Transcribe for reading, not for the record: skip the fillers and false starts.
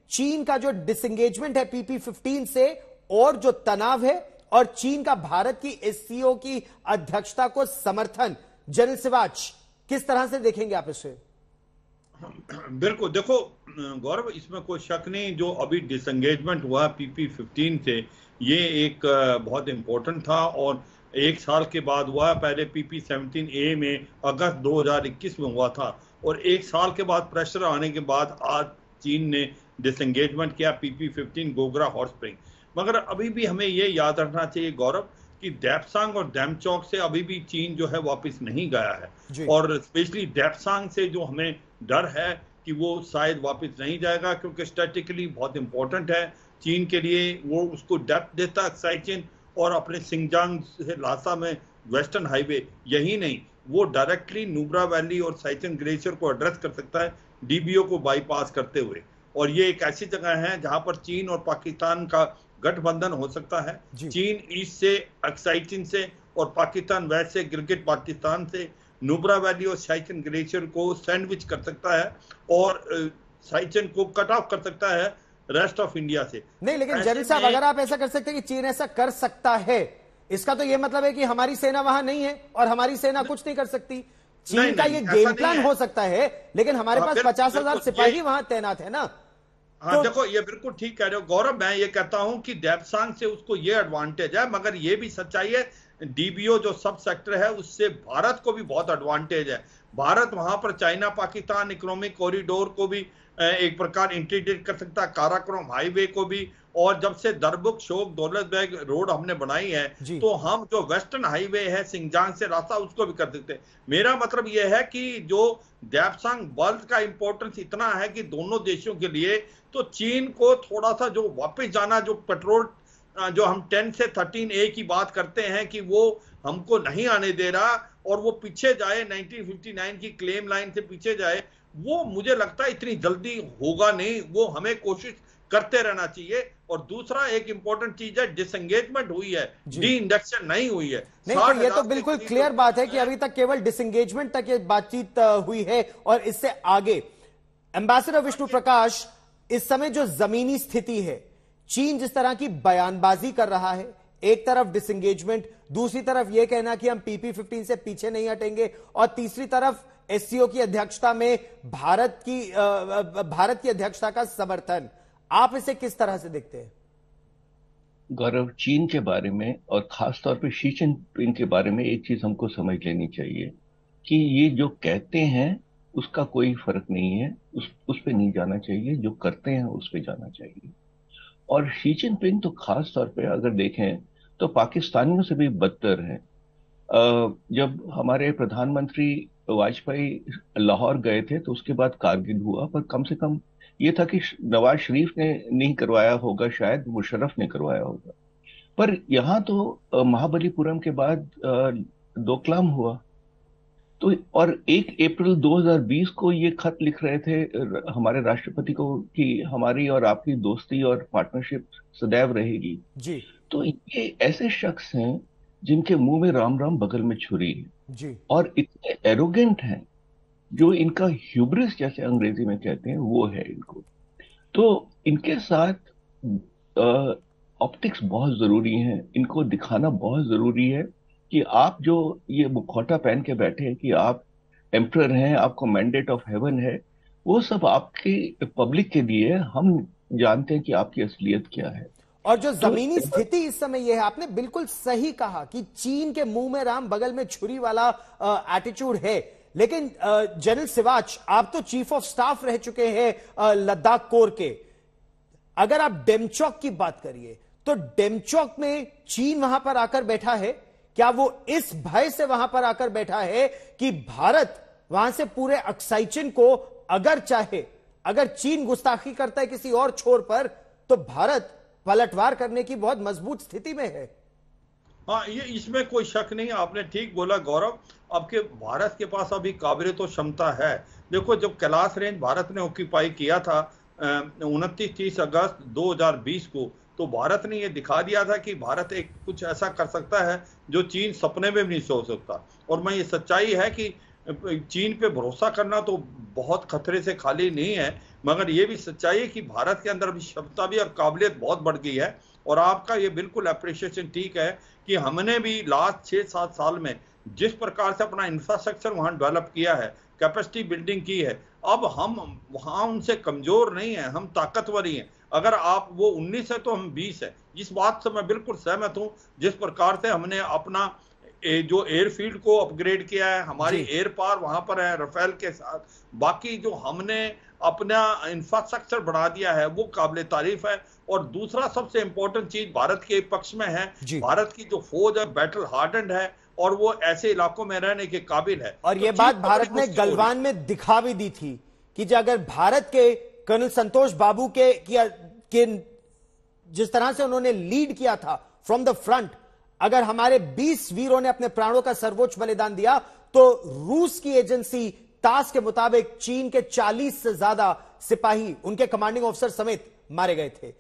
चीन का जो डिसएंगेजमेंट है PP-15 से और जो तनाव है और चीन का भारत की एससीओ की अध्यक्षता को समर्थन, जनरल सिवाच किस तरह से देखेंगे आप इसे? बिल्कुल, देखो गौरव, इसमें कोई शक नहीं, जो अभी डिसएंगेजमेंट हुआ PP-15 से, ये एक बहुत इंपॉर्टेंट था और एक साल के बाद हुआ। पहले PP-17A में अगस्त 2021 में हुआ था और एक साल के बाद प्रेशर आने के बाद आज चीन ने डिसएंगेजमेंट किया PP-15 गोगरा हॉट स्प्रिंग। मगर अभी भी हमें ये याद रखना चाहिए गौरव कि डेप्सांग और डेमचौक से अभी भी चीन जो है वापस नहीं गया है और स्पेशली डेप्सांग से जो हमें डर है कि वो शायद वापस नहीं जाएगा, क्योंकि स्ट्रेटेजिकली बहुत इंपॉर्टेंट है चीन के लिए। वो उसको डेप्थ देता है साइचिन और अपने सिंगजांग से लासा में वेस्टर्न हाईवे, यही नहीं वो डायरेक्टली नुब्रा वैली और साइचिन ग्लेशियर को एड्रेस कर सकता है डीबीओ को बाईपास करते हुए। और ये एक ऐसी जगह है जहां पर चीन और पाकिस्तान का गठबंधन हो सकता है। चीन ईस्ट से एक्साइचिन से और पाकिस्तान वेस्ट से गिलगित पाकिस्तान से नुब्रा वैली और साइचिन ग्लेशियर को सैंडविच कर सकता है और साइचिन को कट ऑफ कर सकता है रेस्ट ऑफ इंडिया से। नहीं, लेकिन जनरल साहब अगर आप ऐसा कर सकते हैं कि चीन ऐसा कर सकता है, इसका तो यह मतलब है कि हमारी सेना वहां नहीं है और हमारी सेना कुछ नहीं कर सकती। चीन का ये गेम प्लान हो सकता है, लेकिन हमारे पास 50,000 सिपाही वहां तैनात है ना। हाँ, देखो ये बिल्कुल ठीक कह रहे हो गौरव। मैं ये कहता हूं कि डेप्सांग से उसको ये एडवांटेज है, मगर ये भी सच्चाई है डीबीओ जो सब सेक्टर है उससे भारत को भी बहुत एडवांटेज है। भारत वहां पर चाइना पाकिस्तान इकोनॉमिक कॉरिडोर को भी एक प्रकार इंटीग्रेट कर सकता है, काराकोरम हाईवे को भी। और जब से दरबुक शोक दौलतबेग रोड हमने बनाई है तो हम जो वेस्टर्न हाईवे है सिंगजांग से रास्ता उसको भी कर सकते हैं। मेरा मतलब यह है कि जो डेप्सांग बल्ट का इंपॉर्टेंस इतना है कि दोनों देशों के लिए, तो चीन को थोड़ा सा जो वापस जाना, जो पेट्रोल जो हम 10 से 13A की बात करते हैं कि वो हमको नहीं आने दे रहा और वो पीछे जाए 1959 की क्लेम लाइन से पीछे जाए, वो मुझे लगता है इतनी जल्दी होगा नहीं। वो हमें कोशिश करते रहना चाहिए। और दूसरा एक इंपॉर्टेंट चीज है, डिसएंगेजमेंट हुई है, डी इंडक्शन नहीं हुई है। नहीं, तो ये तो बिल्कुल क्लियर बात है कि अभी तक केवल डिसएंगेजमेंट तक ये बातचीत हुई है और इससे आगे। एम्बेसडर विष्णु प्रकाश, इस समय जो जमीनी स्थिति है, चीन जिस तरह की बयानबाजी कर रहा है, एक तरफ डिसएंगेजमेंट, दूसरी तरफ यह कहना कि हम PP-15 से पीछे नहीं हटेंगे और तीसरी तरफ एससीओ की अध्यक्षता में भारत की अध्यक्षता का समर्थन, आप इसे किस तरह से देखते हैं? गौरव, चीन के बारे में और खासतौर पे शी जिनपिंग के बारे में एक चीज हमको समझ लेनी चाहिए कि ये जो कहते हैं उसका कोई फर्क नहीं है, उस पे नहीं जाना चाहिए, जो करते हैं उस पे जाना चाहिए। और शी जिनपिंग तो खास तौर पे अगर देखें तो पाकिस्तानियों से भी बदतर है। जब हमारे प्रधानमंत्री वाजपेयी लाहौर गए थे तो उसके बाद कारगिल हुआ, पर कम से कम ये था कि नवाज शरीफ ने नहीं करवाया होगा, शायद मुशर्रफ ने करवाया होगा। पर यहाँ तो महाबलीपुरम के बाद डोकलाम हुआ। तो और 1 अप्रैल 2020 को ये खत लिख रहे थे हमारे राष्ट्रपति को कि हमारी और आपकी दोस्ती और पार्टनरशिप सदैव रहेगी जी। तो ये ऐसे शख्स हैं जिनके मुंह में राम राम बगल में छुरी है जी। और इतने एरोगेंट हैं, जो इनका ह्यूब्रिस जैसे अंग्रेजी में कहते हैं वो है इनको। तो इनके साथ ऑप्टिक्स बहुत जरूरी है, इनको दिखाना बहुत जरूरी है कि आप जो ये मुखौटा पहन के बैठे हैं कि आप एम्परर हैं, आपको मैंडेट ऑफ हेवन है, वो सब आपकी पब्लिक के लिए। हम जानते हैं कि आपकी असलियत क्या है। और जो जमीनी स्थिति इस समय यह है, आपने बिल्कुल सही कहा कि चीन के मुंह में राम बगल में छुरी वाला एटीट्यूड है। लेकिन जनरल सिवाच, आप तो चीफ ऑफ स्टाफ रह चुके हैं लद्दाख कोर के। अगर आप डेमचौक की बात करिए तो डेमचौक में चीन वहां पर आकर बैठा है, क्या वो इस भय से वहां पर आकर बैठा है कि भारत वहां से पूरे अक्साइचिन को अगर चाहे, अगर चीन गुस्ताखी करता है किसी और छोर पर, तो भारत पलटवार करने की बहुत मजबूत स्थिति में है? हाँ, ये इसमें कोई शक नहीं, आपने ठीक बोला गौरव। अब के भारत के पास अभी काबिलियत तो क्षमता है। देखो, जब कैलाश रेंज भारत ने ऑक्यूपाई किया था 29-30 अगस्त 2020 को, तो भारत ने ये दिखा दिया था कि भारत एक कुछ ऐसा कर सकता है जो चीन सपने में भी नहीं सोच सकता। और मैं ये सच्चाई है कि चीन पे भरोसा करना तो बहुत खतरे से खाली नहीं है, मगर ये भी सच्चाई है कि भारत के अंदर भी क्षमता भी और काबिलियत बहुत बढ़ गई है। और आपका ये बिल्कुल अप्रिशिएशन ठीक है कि हमने भी लास्ट 6-7 साल में जिस प्रकार से अपना इंफ्रास्ट्रक्चर वहां डेवलप किया है, कैपेसिटी बिल्डिंग की है, अब हम वहां उनसे कमजोर नहीं है, हम ताकतवर ही हैं। अगर आप वो 19 है तो हम 20 है, इस बात से मैं बिल्कुल सहमत हूं। जिस प्रकार से हमने अपना जो एयरफील्ड को अपग्रेड किया है, हमारी एयर पावर वहां पर है रफेल के साथ, बाकी जो हमने अपना इंफ्रास्ट्रक्चर बढ़ा दिया है वो काबिल तारीफ है। और दूसरा सबसे इंपॉर्टेंट चीज भारत के पक्ष में है, भारत की जो फौज है बैटल हार्डेंड है और वो ऐसे इलाकों में रहने के काबिल है। और ये बात भारत ने गलवान में दिखा भी दी थी कि अगर भारत के कर्नल संतोष बाबू के जिस तरह से उन्होंने लीड किया था फ्रॉम द फ्रंट, अगर हमारे 20 वीरों ने अपने प्राणों का सर्वोच्च बलिदान दिया तो रूस की एजेंसी तास के मुताबिक चीन के 40 से ज्यादा सिपाही, उनके कमांडिंग ऑफिसर समेत मारे गए थे।